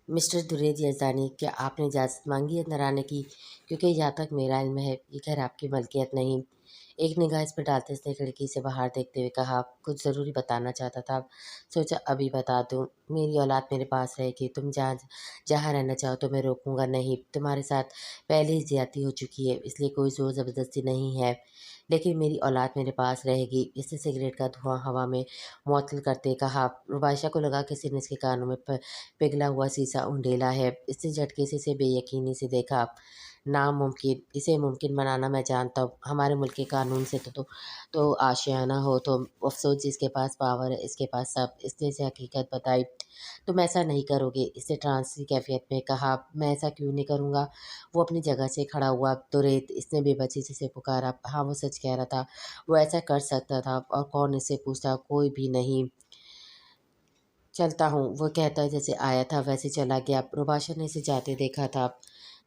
Mister درید Yazdani, کیا آپ نے اجازت مانگی ہے اندر آنے کی؟ کیونکہ جہاں تک میرا علم ہے یہ گھر آپ کی ملکیت نہیں۔ ایک نگاہ اس پر ڈالتے اس نے کھڑکی سے باہر دیکھتے ہوئے کہا، کچھ ضروری بتانا چاہتا تھا، سوچا ابھی بتا دوں۔ میری اولاد میرے پاس رہے گی، تم جہاں رہنا چاہو تو میں روکوں گا نہیں۔ تمہارے ساتھ پہلے ہی زیادتی ہو چکی ہے، اس لیے کوئی زور زبردستی نہیں ہے، لیکن میری اولاد میرے پاس رہے گی۔ اس نے سگریٹ کا دھواں ہوا میں معطل کرتے کہا۔ رباشہ کو لگا کسی نے اس کے کانوں میں پگھلا ہوا سیسا انڈیلا ہے۔ اس نے جھٹکے سے اسے بے یقینی سے دیکھا۔ ناممکن، اسے ممکن بنانا میں جانتا ہوں۔ ہمارے ملک کے قانون سے تو آشیانہ ہو، تو افسوس جس کے پاس پاور ہے اس کے پاس سب۔ اس نے اسے حقیقت بتائی۔ تم ایسا نہیں کرو گے، اس نے ٹرانسی کیفیت میں کہا۔ میں ایسا کیوں نہیں کروں گا؟ وہ اپنی جگہ سے کھڑا ہوا۔ تو ریت، اس نے بے بسی سے اسے پکارا۔ ہاں، وہ سچ کہہ رہا تھا، وہ ایسا کر سکتا تھا، اور کون اس سے پوچھتا؟ کوئی بھی نہیں۔ چلتا ہوں، وہ کہتا جیسے آیا تھا ویسے چلا گیا۔ رباشہ نے اسے جاتے دیکھا تھا۔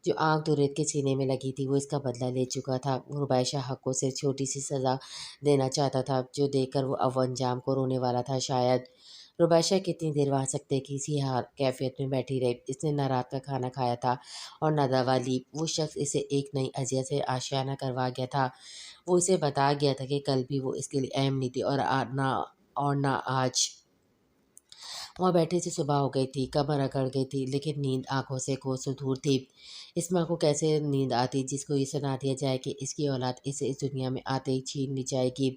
جو آنکھ درید کے سینے میں لگی تھی وہ اس کا بدلہ لے چکا تھا۔ وہ رباشہ حق کو صرف چھوٹی سی سزا دینا چاہتا تھا، جو دے کر وہ اب انجام کو رونے والا تھا شاید۔ رباشہ کتنی دیر وہاں سکتے کی اسی کیفیت میں بیٹھی رہی۔ اس نے نہ رات کا کھانا کھایا تھا اور نہ دوا لی۔ وہ شخص اسے ایک نئی اذیت سے آشیانہ کروا گیا تھا۔ وہ اسے بتا گیا تھا کہ کل بھی وہ اس کے لیے اہم نہیں تھی، اور نہ آج۔ وہاں بیٹھے سے صبح ہو گئی تھی، کمر اکڑ گئی تھی، لیکن نیند آنکھوں سے کوسوں دور تھی۔ اس ماں کو کیسے نیند آتی جس کو یہ سنا دیا جائے کہ اس کی اولاد اسے اس دنیا میں آتے ہی چھین لی جائے گی؟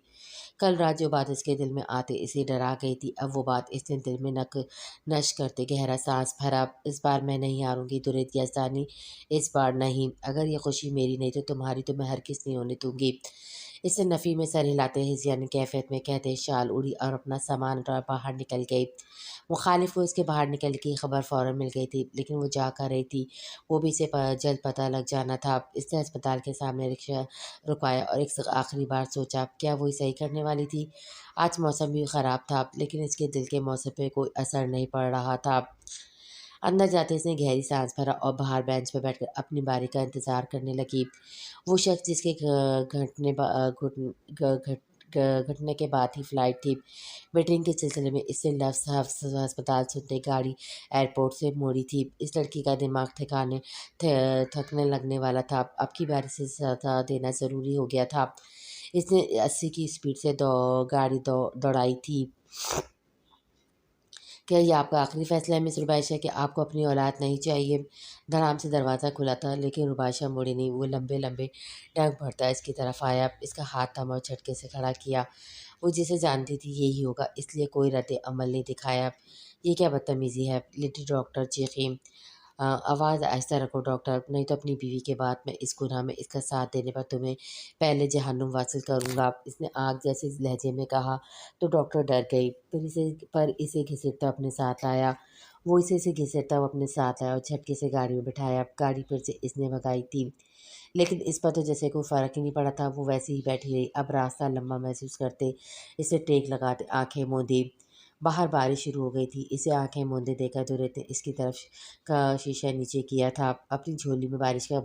کل رات جو بات اس کے دل میں آتے اسے ڈرا گئی تھی، اب وہ بات اس نے دل میں نشر کرتے گہرا سانس بھرا۔ اس بار میں نہیں ہاروں گی درید یزدانی، اس بار نہیں۔ اگر یہ خوشی میری نہیں تو تمہاری تو میں ہرگز نہیں ہونے دوں گی۔ اس نے نفی میں سر ہلاتے ہزیانی کیفیت میں کہتے شال اڑی اور اپنا سامان اٹھا باہر نکل گئی۔ مخالف کو اس کے باہر نکل کی خبر فوراً مل گئی تھی، لیکن وہ جا کر رہی تھی، وہ بھی اسے جلد پتہ لگ جانا تھا۔ اس نے اسپتال کے سامنے رکشہ رکوایا اور ایک آخری بار سوچا، کیا وہی صحیح کرنے والی تھی؟ آج موسم بھی خراب تھا، لیکن اس کے دل کے موسم پہ کوئی اثر نہیں پڑ رہا تھا۔ اندر جاتے اس نے گہری سانس بھرا اور باہر بینچ پہ بیٹھ کر اپنی باری کا انتظار کرنے لگی۔ وہ شخص جس کے گھٹنے کے بعد ہی فلائٹ تھی، میٹنگ کے سلسلے میں اس سے لفظ ہسپتال سنتے گاڑی ایئرپورٹ سے موڑی تھی۔ اس لڑکی کا دماغ تھکنے لگنے والا تھا، اب کی باری سے سزا دینا ضروری ہو گیا تھا۔ اس نے 80 کی سپیڈ سے گاڑی دوڑائی تھی۔ کیا یہ آپ کا آخری فیصلہ ہے مس رباشہ کہ آپ کو اپنی اولاد نہیں چاہیے؟ دھڑام سے دروازہ کھلا تھا، لیکن رباشہ مڑی نہیں۔ وہ لمبے لمبے ڈنک بھرتا اس کی طرف آیا، اس کا ہاتھ تھما اور جھٹکے سے کھڑا کیا۔ وہ جسے جانتی تھی یہی ہوگا، اس لیے کوئی رد عمل نہیں دکھایا۔ یہ کیا بدتمیزی ہے؟ لیڈی ڈاکٹر چیخیں۔ آواز آہستہ رکھو ڈاکٹر، نہیں تو اپنی بیوی کے بعد میں اس گناہ میں اس کا ساتھ دینے پر تمہیں پہلے جہنم واصل کروں گا، اس نے آگ جیسے لہجے میں کہا۔ تو ڈاکٹر ڈر گئی، پر اسے گھسیٹتا اپنے ساتھ لایا۔ وہ اسے گھسیٹتا وہ اپنے ساتھ لایا اور جھٹکے سے گاڑی میں بٹھایا۔ گاڑی پھر سے اس نے بھگائی تھی، لیکن اس پر تو جیسے کوئی فرق ہی نہیں پڑا تھا۔ وہ ویسے ہی بیٹھی رہی، اب راستہ لمبا محسوس کرتے اسے ٹیک لگاتے آنکھیں موندی۔ باہر بارش شروع ہو گئی تھی۔ اسے آنکھیں موندے دیکھا درید نے اس کی طرف کا شیشہ نیچے کیا تھا، اپنی جھولی میں بارش کا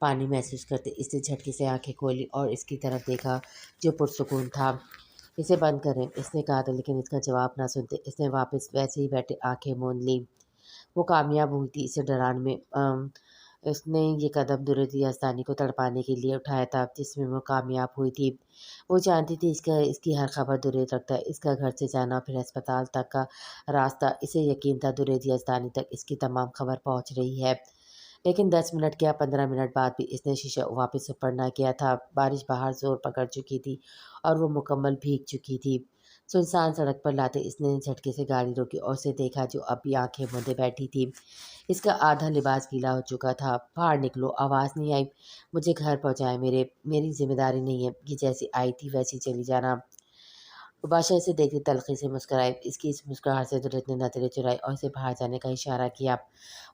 پانی محسوس کرتے اس نے جھٹکے سے آنکھیں کھولی اور اس کی طرف دیکھا جو پرسکون تھا۔ اسے بند کریں، اس نے کہا تھا، لیکن اس کا جواب نہ سنتے اس نے واپس ویسے ہی بیٹھے آنکھیں موند لیں۔ وہ کامیاب ہوئی تھی اسے ڈرانے میں۔ اس نے یہ قدم درید یزدانی کو تڑپانے کے لیے اٹھایا تھا، جس میں وہ کامیاب ہوئی تھی۔ وہ جانتی تھی اس کی ہر خبر درید رکھتا ہے، اس کا گھر سے جانا پھر ہسپتال تک کا راستہ۔ اسے یقین تھا درید یزدانی تک اس کی تمام خبر پہنچ رہی ہے، لیکن 10 منٹ کیا 15 منٹ بعد بھی اس نے شیشہ واپس اوپر نہ کیا تھا۔ بارش باہر زور پکڑ چکی تھی اور وہ مکمل بھیگ چکی تھی۔ سنسان سڑک پر لاتے اس نے جھٹکے سے گاڑی روکی اور اسے دیکھا جو اب بھی آنکھیں موندے بیٹھی تھی۔ اس کا آدھا لباس گیلا ہو چکا تھا۔ باہر نکلو، آواز نہیں آئی، مجھے گھر پہنچائے، میری ذمہ داری نہیں ہے، یہ جیسی آئی تھی ویسی چلی جانا۔ رباشہ اسے دیکھتی تلخی سے مسکرائی۔ اس کی اس مسکراہٹ سے درید نے نظریں چرائیں اور اسے باہر جانے کا اشارہ کیا۔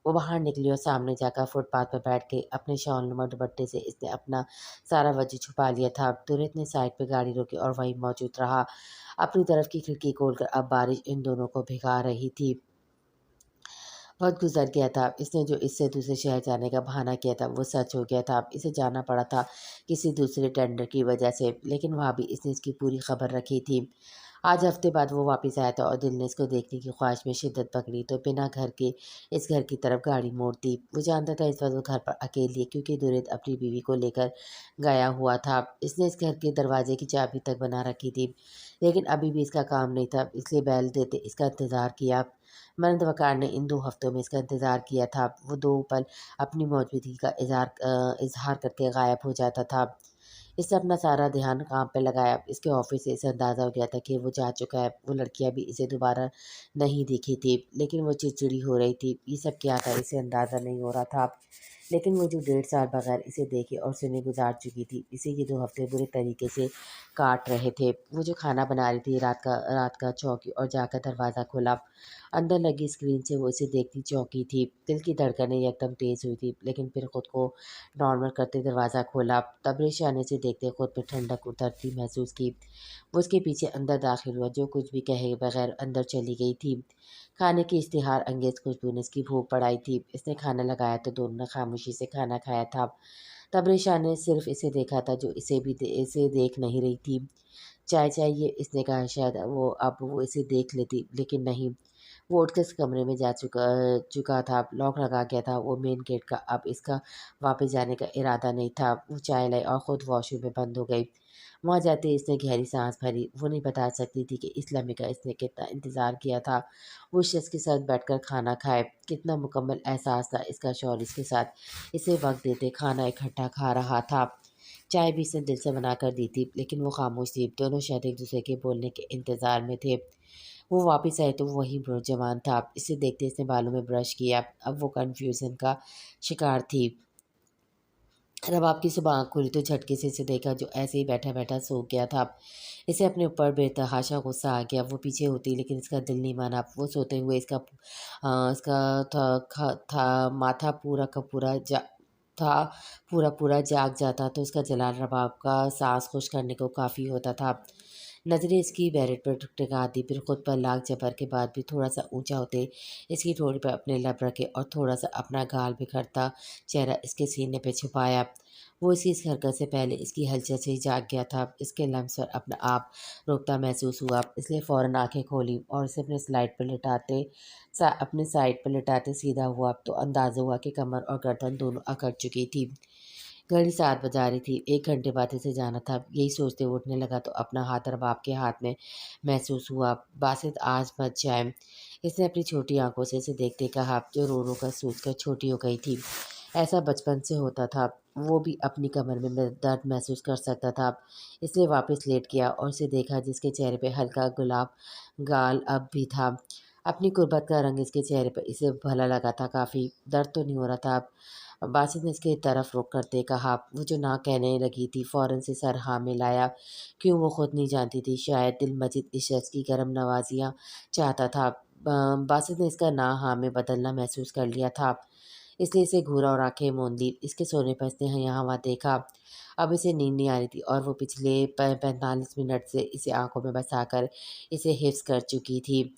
وہ باہر نکلی اور سامنے جا کر فٹ پاتھ پر بیٹھ گئی۔ اپنے شال نما دوپٹے سے اس نے اپنا سارا وجود چھپا لیا تھا۔ درید نے سائڈ پہ گاڑی روکی اور وہیں موجود رہا، اپنی طرف کی کھڑکی کھول کر۔ اب بارش ان دونوں کو بھگا رہی تھی۔ وقت گزر گیا تھا، اس نے جو اس سے دوسرے شہر جانے کا بہانہ کیا تھا وہ سچ ہو گیا تھا، اسے جانا پڑا تھا کسی دوسرے ٹینڈر کی وجہ سے، لیکن وہاں بھی اس نے اس کی پوری خبر رکھی تھی۔ آج ہفتے بعد وہ واپس آیا تھا اور دل نے اس کو دیکھنے کی خواہش میں شدت پکڑی تو بنا گھر کے اس گھر کی طرف گاڑی موڑ دی۔ وہ جانتا تھا اس وقت وہ گھر پر اکیلی ہے کیونکہ درت اپنی بیوی کو لے کر گیا ہوا تھا۔ اس نے اس گھر کے دروازے کی چابی تک بنا رکھی تھی، لیکن ابھی بھی اس کا کام نہیں تھا، اس لیے بیل دیتے اس کا انتظار کیا۔ مرد وقار نے ان 2 ہفتوں میں اس کا انتظار کیا تھا۔ وہ 2 پل اپنی موجودگی کا اظہار کر کے غائب ہو جاتا تھا۔ اس نے اپنا سارا دھیان کام پہ لگایا۔ اس کے آفس سے اسے اندازہ ہو گیا تھا کہ وہ جا چکا ہے۔ وہ لڑکیاں بھی اسے دوبارہ نہیں دیکھی تھی، لیکن وہ چڑچڑی ہو رہی تھی۔ یہ سب کیا تھا اسے اندازہ نہیں ہو رہا تھا، لیکن وہ جو 1.5 سال بغیر اسے دیکھے اور سنے گزار چکی تھی، اسے یہ 2 ہفتے برے طریقے سے کاٹ رہے تھے۔ وہ جو کھانا بنا رہی تھی رات کا چوکی اور جا کر دروازہ کھولا۔ اندر لگی اسکرین سے وہ اسے دیکھتی چونکی تھی۔ دل کی دھڑکنیں یکدم تیز ہوئی تھی، لیکن پھر خود کو نارمل کرتے دروازہ کھولا۔ تبریز آنے سے دیکھتے خود پہ ٹھنڈک اترتی محسوس کی۔ وہ اس کے پیچھے اندر داخل ہوا، جو کچھ بھی کہے بغیر اندر چلی گئی تھی۔ کھانے کی اشتہار انگیز خوشبو نے اس کی بھوک بڑھائی تھی۔ اس نے کھانا لگایا تو دونوں نے خاموشی سے کھانا کھایا تھا۔ تبریز نے صرف اسے دیکھا تھا جو اسے دیکھ نہیں رہی تھی۔ چائے چاہیے؟ اس نے کہا۔ شاید وہ اسے دیکھ لیتی، لیکن نہیں۔ وہ اٹھ کر اس کمرے میں جا چکا تھا، لاک لگا گیا تھا وہ مین گیٹ کا۔ اب اس کا واپس جانے کا ارادہ نہیں تھا۔ وہ چائے لائی اور خود واش روم میں بند ہو گئی۔ وہاں جاتے ہی اس نے گہری سانس بھری۔ وہ نہیں بتا سکتی تھی کہ اس لمحے کا اس نے کتنا انتظار کیا تھا۔ وہ اس شخص کے ساتھ بیٹھ کر کھانا کھائے، کتنا مکمل احساس تھا اس کا شوہر اس کے ساتھ اسے وقت دیتے کھانا اکٹھا کھا رہا تھا۔ چائے بھی اس نے دل سے بنا کر دی تھی، لیکن وہ خاموش تھی۔ دونوں شاید ایک دوسرے کے بولنے کے انتظار میں تھے۔ وہ واپس آئے تو وہ وہی نوجوان تھا۔ اسے دیکھتے اس نے بالوں میں برش کیا۔ اب وہ کنفیوژن کا شکار تھی۔ رباب کی صبح آنکھ کھلی تو جھٹکے سے اسے دیکھا جو ایسے ہی بیٹھا بیٹھا سو گیا تھا۔ اسے اپنے اوپر بے تحاشا غصہ آ گیا۔ وہ پیچھے ہوتی لیکن اس کا دل نہیں مانا۔ وہ سوتے ہوئے اس کا تھا ماتھا پورا جاگ جاتا تو اس کا جلال رباب کا سانس خوش کرنے کو کافی ہوتا تھا۔ نظریں اس کی بیرٹ پر ٹکا دی، پھر خود پر لاکھ جبر کے بعد بھی تھوڑا سا اونچا ہوتے اس کی ٹھوڑی پر اپنے لب رکھے اور تھوڑا سا اپنا گال بکھرتا چہرہ اس کے سینے پہ چھپایا۔ وہ اس حرکت سے پہلے اس کی ہلچل سے ہی جاگ گیا تھا۔ اس کے لمس پر اپنا آپ روکتا محسوس ہوا، اس لیے فوراً آنکھیں کھولیں اور اسے اپنے سائڈ پر لٹاتے سیدھا ہوا تو اندازہ ہوا کہ کمر اور گردن دونوں اکڑ چکی تھی۔ گھڑی 7 بجا رہی تھی، 1 گھنٹے بعد اسے جانا تھا۔ یہی سوچتے وہ اٹھنے لگا تو اپنا ہاتھ رباب کے ہاتھ میں محسوس ہوا۔ باسط آج مت جائے، اس نے اپنی چھوٹی آنکھوں سے اسے دیکھتے کہا، جو رو رو کر سوچ کر چھوٹی ہو گئی تھی۔ ایسا بچپن سے ہوتا تھا، وہ بھی اپنی کمر میں درد محسوس کر سکتا تھا۔ اس نے واپس لیٹ کیا اور اسے دیکھا جس کے چہرے پہ ہلکا گلاب گال اب بھی تھا۔ اپنی غربت کا رنگ اس کے چہرے پر اسے بھلا لگا تھا کافی۔ درد تو نہیں ہو رہا تھا اب؟ باسط نے اس کی طرف رخ کرتے کہا۔ وہ جو نہ کہنے لگی تھی فوراً سے سر ہاں میں لایا۔ کیوں وہ خود نہیں جانتی تھی، شاید دل مجید اس شخص کی گرم نوازیاں چاہتا تھا۔ باسط نے اس کا نہ ہاں میں بدلنا محسوس کر لیا تھا، اس لیے اسے گھورا اور آنکھیں موند لی۔ اس کے سونے پر اس نے یہاں وہاں دیکھا، اب اسے نیند نہیں آ رہی تھی اور وہ پچھلے 45 منٹ سے اسے آنکھوں میں بسا کر اسے حفظ کر چکی تھی۔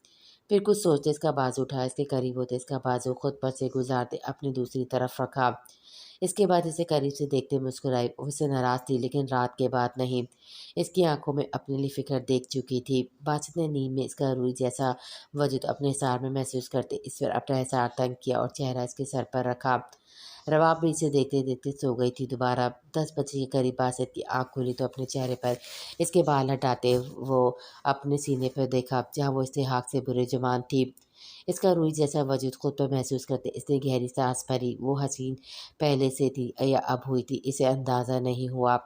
پھر کچھ سوچتے اس کا بازو اٹھا، اس کے قریب ہوتے اس کا بازو خود پر سے گزارتے اپنی دوسری طرف رکھا۔ اس کے بعد اسے قریب سے دیکھتے مسکرائی۔ وہ اس سے ناراض تھی لیکن رات کے بعد نہیں، اس کی آنکھوں میں اپنے لیے فکر دیکھ چکی تھی۔ باسط نے نیند میں اس کا روئی جیسا وجود اپنے حصار میں محسوس کرتے اس پر اپنا حصار تنگ کیا اور چہرہ اس کے سر پر رکھا۔ رباب بھی اسے دیکھتے دیکھتے سو گئی تھی دوبارہ۔ 10 بجے کے قریب باسط کی آنکھ کھلی تو اپنے چہرے پر اس کے بال ہٹاتے وہ اپنے سینے پر دیکھا جہاں وہ استحقاق سے برے جمان تھی۔ اس کا روئی جیسا وجود خود پر محسوس کرتے اس نے گہری سانس بھری۔ وہ حسین پہلے سے تھی یا اب ہوئی تھی اسے اندازہ نہیں ہوا۔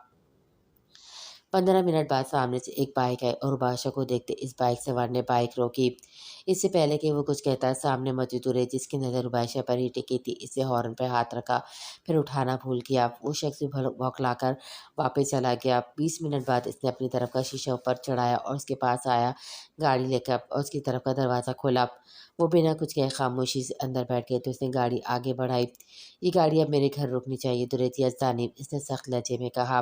15 منٹ بعد سامنے سے ایک بائک آئی اور رباشہ کو دیکھتے اس بائک سوار نے بائک روکی۔ اس سے پہلے کہ وہ کچھ کہتا سامنے موجود رے جس کی نظر رباشہ پر ہی ٹکی تھی اس سے ہارن پہ ہاتھ رکھا، پھر اٹھانا بھول گیا۔ وہ شخص بھوکلا کر واپس چلا گیا۔ 20 منٹ بعد اس نے اپنی طرف کا شیشہ اوپر چڑھایا اور اس کے پاس آیا، گاڑی لے کر اور اس کی طرف کا دروازہ کھولا۔ وہ بنا کچھ کہے خاموشی سے اندر بیٹھ گئے تو اس نے گاڑی آگے بڑھائی۔ یہ گاڑی اب میرے گھر رکنی چاہیے دریت یزدانی، اس نے سخت لہجے میں کہا۔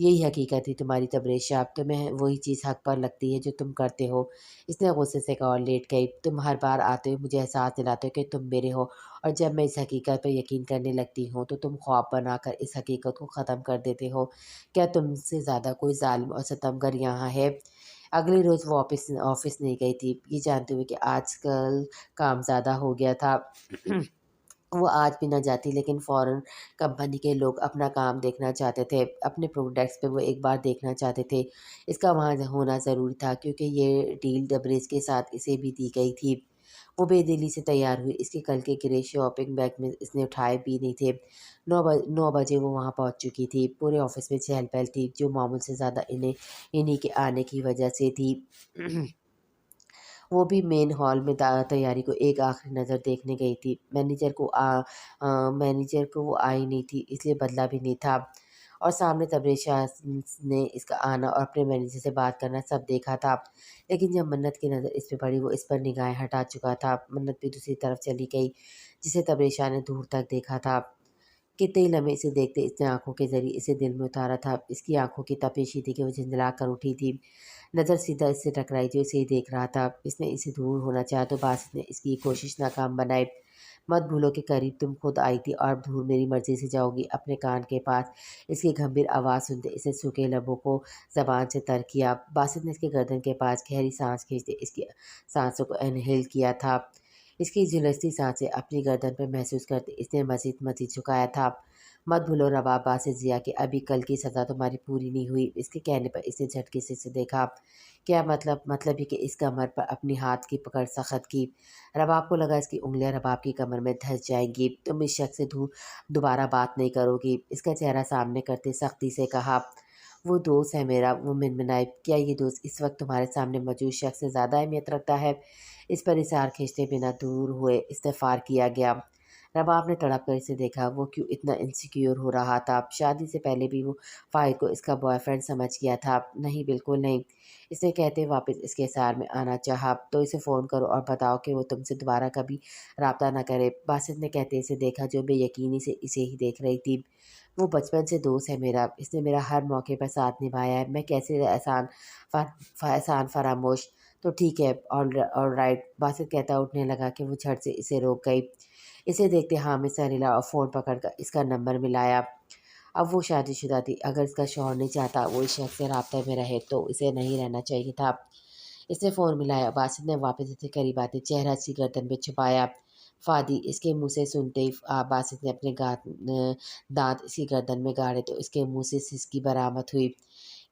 یہی حقیقت تھی تمہاری تبریز شاپ، تمہیں وہی چیز حق پر لگتی ہے جو تم کرتے ہو۔ اس نے غصے سے کہا اور لیٹ گئی۔ تم ہر بار آتے ہو مجھے احساس دلاتے ہو کہ تم میرے ہو، اور جب میں اس حقیقت پر یقین کرنے لگتی ہوں تو تم خواب بنا کر اس حقیقت کو ختم کر دیتے ہو۔ کیا تم سے زیادہ کوئی ظالم اور ستمگر یہاں ہے؟ اگلے روز وہ آفس نہیں گئی تھی، یہ جانتے ہوئے کہ آج کل کام زیادہ ہو گیا تھا۔ وہ آج بھی نہ جاتی، لیکن فوراً کمپنی کے لوگ اپنا کام دیکھنا چاہتے تھے، اپنے پروڈکٹس پہ وہ ایک بار دیکھنا چاہتے تھے۔ اس کا وہاں ہونا ضروری تھا کیونکہ یہ ڈیل ڈبریز کے ساتھ اسے بھی دی گئی تھی۔ وہ بے دلی سے تیار ہوئی، اس کے کل کے گرے شاپنگ بیگ میں اس نے اٹھائے بھی نہیں تھے۔ 9 بجے وہ وہاں پہنچ چکی تھی۔ پورے آفس میں چہل پہل تھی، جو معمول سے زیادہ انہی کے آنے کی وجہ سے تھی۔ وہ بھی مین ہال میں تیاری کو ایک آخری نظر دیکھنے گئی تھی۔ مینیجر کو وہ آئی نہیں تھی، اس لیے بدلا بھی نہیں تھا، اور سامنے تبریز شاہ نے اس کا آنا اور اپنے مینیجر سے بات کرنا سب دیکھا تھا۔ لیکن جب منت کی نظر اس پہ پڑی وہ اس پر نگاہیں ہٹا چکا تھا۔ منت بھی دوسری طرف چلی گئی، جسے تبریز شاہ نے دور تک دیکھا تھا۔ کتنے ہی لمحے اسے دیکھتے اس نے آنکھوں کے ذریعے اسے دل میں اتارا تھا۔ اس کی آنکھوں کی تپش ہی تھی کہ وہ جھنجھلا کر اٹھی تھی۔ نظر سیدھا اس سے ٹکرائی جو اسے ہی دیکھ رہا تھا۔ اس نے اسے دور ہونا چاہا تو باسط نے اس کی کوشش ناکام بنائی۔ مت بھولو کہ قریب تم خود آئی تھی اور اب دور میری مرضی سے جاؤ گی۔ اپنے کان کے پاس اس کی گھمبیر آواز سنتے اس نے سوکھے لبوں کو زبان سے تر کیا۔ باسط نے اس کے گردن کے پاس گہری سانس کھینچتے اس کی سانسوں کو انہیل کیا تھا۔ اس کی جھلستی سانسیں اپنی گردن پر محسوس کرتے اس نے مزید جھکایا تھا۔ مت بھولو رباب باسط ضیا کہ ابھی کل کی سزا تمہاری پوری نہیں ہوئی۔ اس کے کہنے پر اس نے جھٹکے سے اسے دیکھا۔ کیا مطلب ہی کہ اس کمر پر اپنی ہاتھ کی پکڑ سخت کی۔ رباب کو لگا اس کی انگلیاں رباب کی کمر میں دھنس جائیں گی۔ تم اس شخص سے دوبارہ بات نہیں کرو گی، اس کا چہرہ سامنے کرتے سختی سے کہا۔ وہ دوست ہے میرا، وہ منمنائی۔ کیا یہ دوست اس وقت تمہارے سامنے موجود شخص سے زیادہ اہمیت رکھتا ہے؟ اس پر اصرار کھینچتے بنا دور ہوئے استغفار کیا گیا۔ رباب نے تڑپ کر اسے دیکھا۔ وہ کیوں اتنا انسیکیور ہو رہا تھا؟ شادی سے پہلے بھی وہ فاہد کو اس کا بوائے فرینڈ سمجھ گیا تھا۔ نہیں، بالکل نہیں۔ اس نے کہتے واپس اس کے سار میں آنا چاہا۔ تو اسے فون کرو اور بتاؤ کہ وہ تم سے دوبارہ کبھی رابطہ نہ کرے۔ باسط نے کہتے اسے دیکھا جو بے یقینی سے اسے ہی دیکھ رہی تھی۔ وہ بچپن سے دوست ہے میرا، اس نے میرا ہر موقع پر ساتھ نبھایا ہے، میں کیسے احسان فراموش۔ تو ٹھیک ہے، آل رائٹ، باسط کہتا اٹھنے لگا کہ وہ جھٹ سے اسے روک گئی۔ اسے دیکھتے حامد سر ہلا اور فون پکڑ کر اس کا نمبر ملایا۔ اب وہ شادی شدہ تھی، اگر اس کا شوہر نہیں چاہتا وہ اس شخص سے رابطے میں رہے تو اسے نہیں رہنا چاہیے تھا۔ اس نے فون ملایا۔ باسط نے واپس اسے قریب آتے چہرہ اس کی گردن پہ چھپایا۔ فادی، اس کے منہ سے سنتے ہی باسط نے اپنے دانت اس کی گردن میں گاڑے تو اس کے منہ سے سسکی برآمد ہوئی۔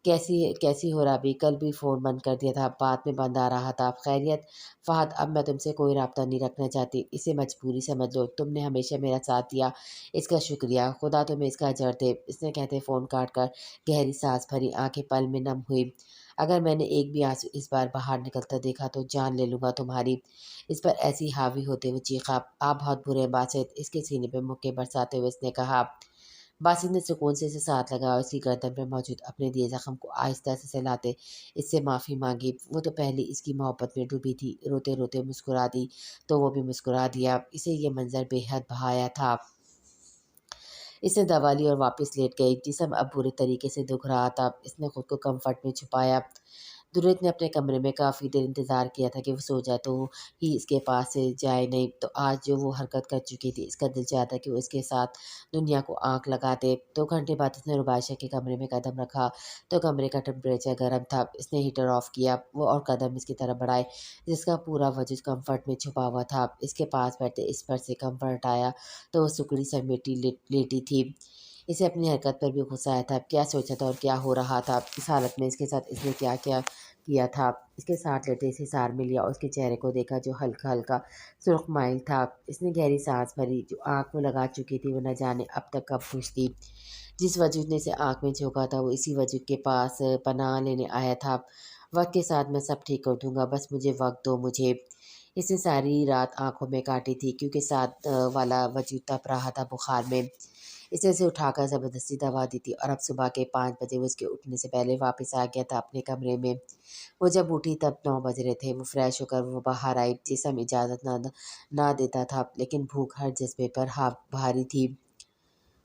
کیسی ہو رابی؟ کل بھی فون بند کر دیا تھا، بات میں بند آ رہا تھا۔ خیریت؟ فہد، اب میں تم سے کوئی رابطہ نہیں رکھنا چاہتی، اسے مجبوری سمجھ لو، تم نے ہمیشہ میرا ساتھ دیا، اس کا شکریہ، خدا تمہیں اس کا اجر دے۔ اس نے کہتے فون کاٹ کر گہری سانس بھری، آنکھیں پل میں نم ہوئی۔ اگر میں نے ایک بھی آنسو اس بار باہر نکلتا دیکھا تو جان لے لوں گا تمہاری۔ اس پر ایسی حاوی ہوتے ہوئے چیخا۔ آپ بہت برے باسط، اس کے سینے پہ مکے برساتے ہوئے اس نے کہا۔ باسط نے سکون سے اسے ساتھ لگا اور اس کی گردن پہ موجود اپنے دیے زخم کو آہستہ سے سہلاتے اس سے معافی مانگی۔ وہ تو پہلے اس کی محبت میں ڈوبی تھی، روتے روتے مسکرا دی تو وہ بھی مسکرا دیا۔ اسے یہ منظر بے حد بھایا تھا۔ اس نے دوا لی اور واپس لیٹ گئی۔ جسم اب برے طریقے سے دکھ رہا تھا، اس نے خود کو کمفرٹ میں چھپایا۔ درت نے اپنے کمرے میں کافی دیر انتظار کیا تھا کہ وہ سو جائے تو ہی اس کے پاس سے جائے نہیں تو آج جو وہ حرکت کر چکی تھی اس کا دل چاہتا کہ وہ اس کے ساتھ دنیا کو آنکھ لگا دے۔ 2 گھنٹے بعد اس نے رباشہ کے کمرے میں قدم رکھا تو کمرے کا ٹمپریچر گرم تھا۔ اس نے ہیٹر آف کیا وہ اور قدم اس کی طرف بڑھائے جس کا پورا وجود کمفرٹ میں چھپا ہوا تھا۔ اس کے پاس بیٹھتے اس پر سے کمفرٹ آیا تو وہ سکڑی سمیٹی لیٹی تھی۔ اسے اپنی حرکت پر بھی غصہ آیا تھا، کیا سوچا تھا اور کیا ہو رہا تھا۔ اس حالت میں اس کے ساتھ اس نے کیا کیا تھا۔ اس کے ساتھ لیٹے اسے سار میں لیا اور اس کے چہرے کو دیکھا جو ہلکا ہلکا سرخ مائل تھا۔ اس نے گہری سانس بھری، جو آنکھ میں لگا چکی تھی وہ نہ جانے اب تک کب خوش تھی۔ جس وجود نے اسے آنکھ میں جھونکا تھا وہ اسی وجود کے پاس پناہ لینے آیا تھا۔ وقت کے ساتھ میں سب ٹھیک کر دوں گا، بس مجھے وقت دو مجھے۔ اس نے ساری رات آنکھوں میں کاٹی تھی کیونکہ ساتھ والا وجود تپ رہا تھا بخار میں۔ اس نے اسے اٹھا کر زبردستی دوا دی تھی اور اب صبح کے 5 بجے وہ اس کے اٹھنے سے پہلے واپس آ گیا تھا اپنے کمرے میں۔ وہ جب اٹھی تب 9 بج رہے تھے۔ وہ فریش ہو کر وہ باہر آئی، جسم اجازت نہ دیتا تھا لیکن بھوک ہر جذبے پر بھاری تھی۔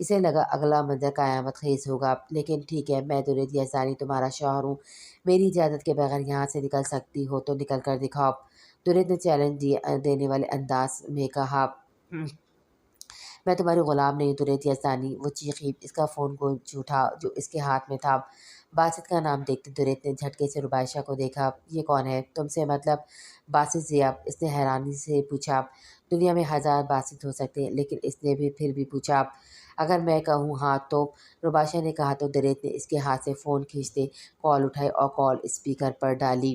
اسے لگا اگلا منظر قیامت خیز ہوگا۔ لیکن ٹھیک ہے، میں دريد یزدانی تمہارا شوہر ہوں، میری اجازت کے بغیر یہاں سے نکل سکتی ہو تو نکل کر دکھاؤ۔ دريد نے چیلنج دینے والے انداز میں کہا۔ میں تمہاری غلام نہیں دريد یزدانی، وہ چیخی۔ اس کا فون گونج اٹھا جو اس کے ہاتھ میں تھا۔ باسط کا نام دیکھتے دريد نے جھٹکے سے ربائشہ کو دیکھا۔ یہ کون ہے؟ تم سے مطلب؟ باسط ضیا، اس نے حیرانی سے پوچھا۔ دنیا میں ہزار باسط ہو سکتے ہیں، لیکن اس نے پھر بھی پوچھا۔ اگر میں کہوں ہاں تو؟ ربائشہ نے کہا تو دريد نے اس کے ہاتھ سے فون کھینچتے کال اٹھائی اور کال اسپیکر پر ڈالی۔